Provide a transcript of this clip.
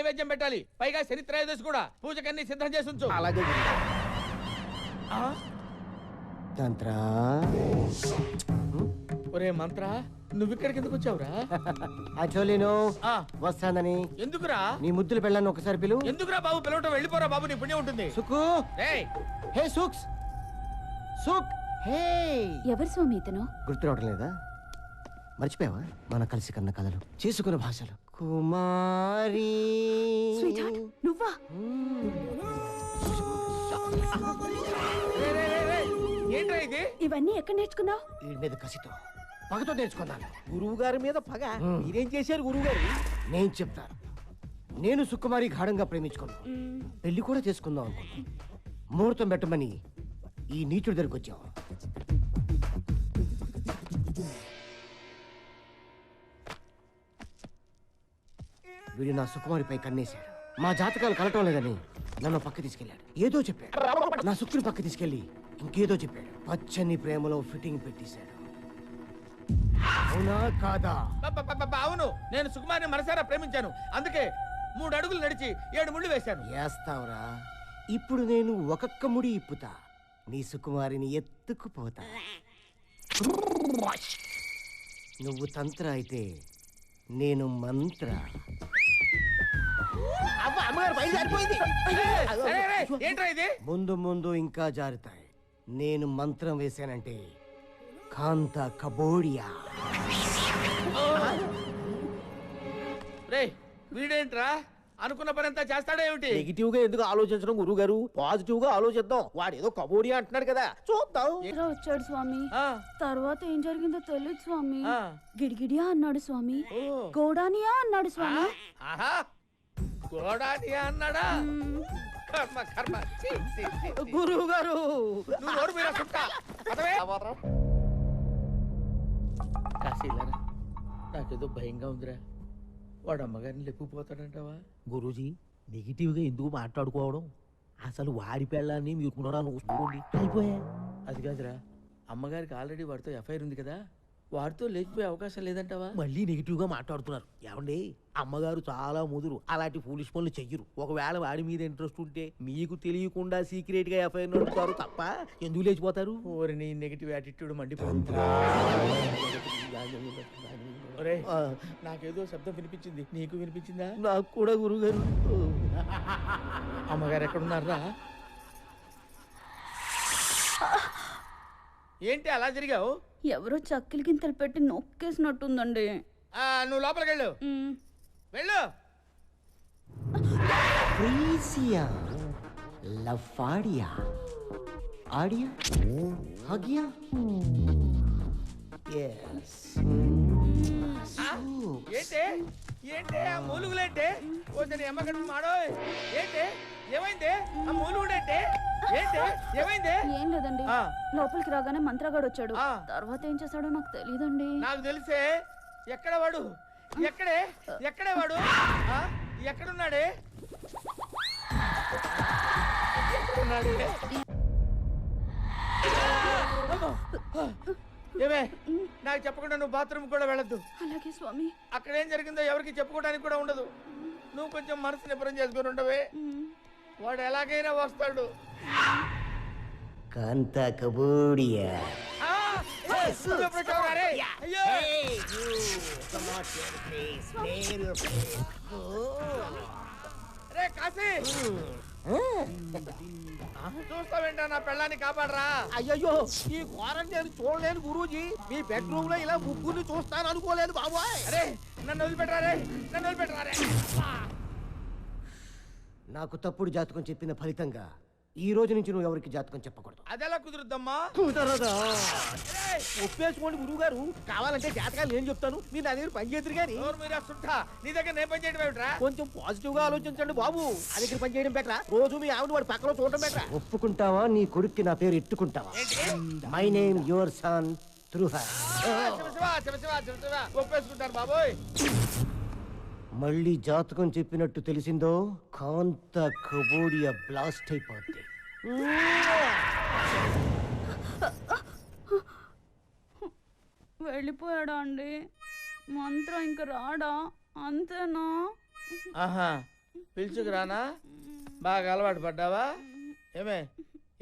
నైవేద్యం పెట్టాలి. పైగా చరిత్రయోదశి కూడా. పూజకన్నీ సిద్ధం చేసి ఉంచు. అలాగే తంత్రా. ఒరే మంత్ర, నువ్వు ఇక్కడికి ఎందుకు వచ్చావురా? యాక్చువల్లీ వస్తానని. ఎందుకురా? నీ ముద్దులు పెళ్ళాను ఒకసారి పిలు. ఎందుకురా బాబు పిలవటం? వెళ్ళిపోరా బాబు, నీ పుణ్యం ఉంటుంది. సుకు. హే సుక్స్. సుక్. హే. ఎవరు స్వామి ఇతను? గుర్తు రావడం లేదా? మర్చిపోయావా? మన కలిసి కన్న కథలు, చేసుకున్న భాషలు. కుమారి. నువ్వా? ఏంట్రా ఇది? ఇవన్నీ ఎక్కడ నేర్చుకున్నావు? వీడి మీద కసితో, పగతో నేర్చుకున్నాను. గురువు గారి మీద పగ. మీరేం చేశారు గురువు గారు? నేను చెప్తాను. నేను సుకుమారి గాఢంగా ప్రేమించుకున్నాను. పెళ్లి కూడా చేసుకుందాం అనుకున్నాను. ముహూర్తం పెట్టమని ఈ నీచుడి దగ్గరికి వచ్చాం. వీడు నా సుకుమారిపై కన్నేశాడు. మా జాతకాలు కలటం లేదని నన్ను పక్క తీసుకెళ్ళాడు. ఏదో చెప్పాడు. నా సుక్కుని పక్క తీసుకెళ్లి ఇంకేదో చెప్పాడు. పచ్చని ప్రేమలో ఫిట్టింగ్ పెట్టేశాడు. అవునా కాదా? అవును, నేను సుకుమారిని మనసారా ప్రేమించాను. అందుకే 3 అడుగులు నడిచి 7 ముళ్ళు వేశాను. వేస్తావురా? ఇప్పుడు నేను ఒక్కొక్క ముడి ఇప్పుతా. నీ సుకుమారిని ఎత్తుకుపోతా. నువ్వు తంత్ర అయితే నేను మంత్ర. అమ్మగారు పైన జారిపోయింది. ఏంట్రా ఇది? ముందు ముందు ఇంకా జారుతాయి. నేను మంత్రం వేశానంటే కాంత కబోడియా. రే వీడేంట్రా? అనుకున్న పని అంతా చేస్తాడా ఏమిటి? నెగిటివ్ గా ఎందుకు ఆలోచించడం గురువు గారు? పాజిటివ్ గా ఆలోచిద్దాం. వాడు ఏదో కబోడియా అంటున్నాడు కదా, చూద్దాం. వచ్చాడు స్వామి. ఆ, తర్వాత ఏం జరిగిందో తెలియదు స్వామి. ఆ. గిడిగిడియా అన్నాడు స్వామి. గోడానియా అన్నాడు స్వామి. ఆహా, గోడానియా అన్నాడా? కర్మ కర్మ. ఛీ, ఛీ, ఛీ. గురువు గారు నువ్వు నోరు మీరా సుట్టా. పదవే. కాశీలారా, నాకేదో భయంగా ఉందిరా. వాడు అమ్మగారిని లేపుకుపోతాడంటావా? గురూజీ, నెగిటివ్ గా ఎందుకు మాట్లాడుకోవడం? అసలు వాడి పెళ్ళాన్ని మీరు పునరాలు చూసుకోండి, అయిపోయా. అది కాదురా, అమ్మగారికి ఆల్రెడీ వాడితో ఎఫ్ఐఆర్ ఉంది కదా, వాడితో లేచిపోయే అవకాశం లేదంటావా? మళ్ళీ నెగిటివ్ గా మాట్లాడుతున్నారు. ఏమండి, అమ్మగారు చాలా ముదురు, అలాంటి ఫూలిష్ పనులు చెయ్యరు. ఒకవేళ వాడి మీద ఇంట్రెస్ట్ ఉంటే మీకు తెలియకుండా సీక్రెట్ గా ఎఫ్ఐఆర్ నడుపుతారు తప్ప ఎందుకు లేచిపోతారు? ఓరి నీ నెగిటివ్ యాటిట్యూడ్ మండిపోతుంది. ఒరేయ్, నాకేదో శబ్దం వినిపించింది, నీకు వినిపించిందా? నాకు కూడా గురుగారు. అమ్మగారు ఎక్కడున్నారా? ఏంటి అలా జరిగావు? ఎవరో చక్కిలి గింతలు పెట్టి నొక్కేసినట్టుందండి. నువ్వు లోపలికి వెళ్ళు. వెళ్ళు. ప్రీసియా, లఫాడియా, ఆడియా, హగియా. yes. ఏంటి ఏంటి ఆ మూలుగులేంటి? కొంచెం అమ్మగడ మాడో. ఏంటి ఏమైంది? ఆ మూలుగుడేంటి? ఏంటి ఏమైంది? ఏం లేదండి, లోపలికి రాగానే మంత్రగాడు వచ్చాడు. తర్వాత ఏం చేశాడో నాకు తెలియదండి. నాకు తెలిసే. ఎక్కడ వాడు? ఎక్కడే వాడు? ఎక్కడున్నాడే? ఏమే, నాకు చెప్పకుండా నువ్వు బాత్రూమ్ కూడా వెళ్ళొద్దు. అలాగే స్వామి. అక్కడ ఏం జరిగిందో ఎవరికి చెప్పుకోవడానికి కూడా ఉండదు. నువ్వు కొంచెం మనసు నిబ్బరం చేసుకుని ఉండవే. వాడు ఎలాగైనా వస్తాడు. కాంత కబోడియా. రే కాశీ, చూస్తావేంటా? నా పెళ్ళాన్ని కాపాడరా. అయ్యయ్యో, ఈ ఘోరం నేను చూడలేను గురూజీ. మీ బెడ్రూమ్ లో ఇలా ముగ్గురిని చూస్తాను అనుకోలేదు బాబాయ్. అరే నన్ను వదిలిపెట్టరా, నన్ను వదిలిపెట్టరా. నాకు తప్పుడు జాతకం చెప్పిన ఫలితంగా ఈ రోజు నుంచి నువ్వు ఎవరికి జాతకం చెప్పకూడదు. అదెలా కుదురుద్దమ్మా? కుదరదా? ఒప్పేసుకోండి గురువు గారు. కావాలంటే జాతకాలు నేను చెప్తాను, మీరు నా దగ్గర పని చేద్దరు కానీ. నీ దగ్గర నేను పని చేయడం ఏమిట్రా? కొంచెం పాజిటివ్ గా ఆలోచించండి బాబు. నా దగ్గర పని చేయడం బెటరా, రోజు మీ ఆవిడ వాడి పక్కన చూడటం బెటరా. ఒప్పుకుంటావా? నీ కొడుక్కి నా పేరు ఎట్టుకుంటావా? మై నేమ్ యువర్ సన్ త్రుహ. ఒప్పేసుకుంటాను బాబోయ్. మళ్ళీ జాతకం చెప్పినట్టు తెలిసిందో కాంత కబోడియా బ్లాస్ట్ అయిపోద్ది. వెళ్ళిపోయాడా అండి? మంత్రం ఇంక రాడా? అంతేనా? ఆహా, పిలుచుకురానా బాగా అలవాటు పడ్డావా ఏమే